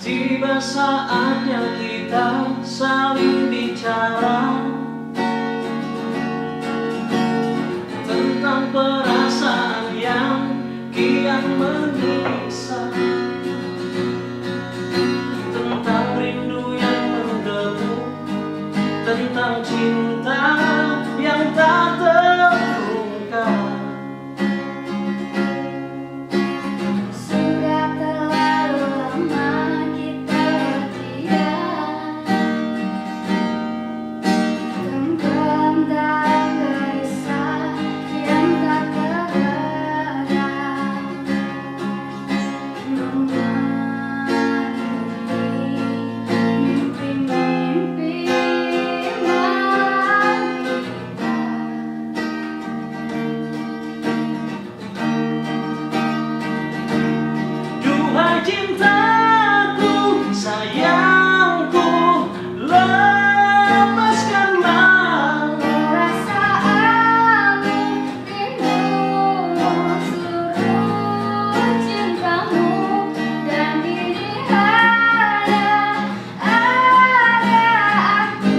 Tiba saatnya kita saling bicara tentang perasaan yang kian menyiksa, tentang rindu yang menderu, tentang cinta yang tak terungkap. Cintaku, sayangku, lepaskanlah perasaanmu, rindumu, seluruh cintamu, dan kini hanya ada aku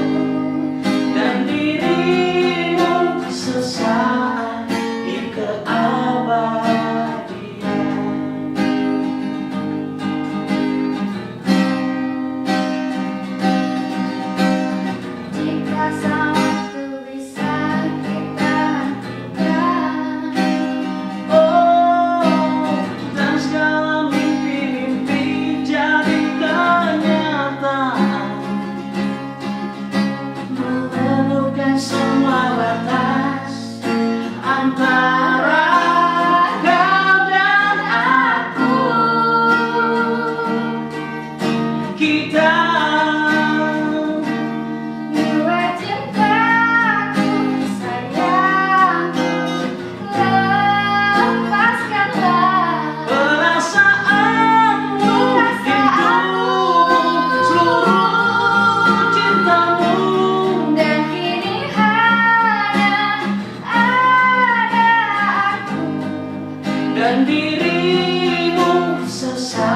dan dirimu sesaat di keabadian. Semua batas antara kau dan aku, kita dua cintaku, sayangku, lepaskanlah perasaanmu, rindumu, seluruh cintamu, dan kini hanya ada aku dan dirimu sesaat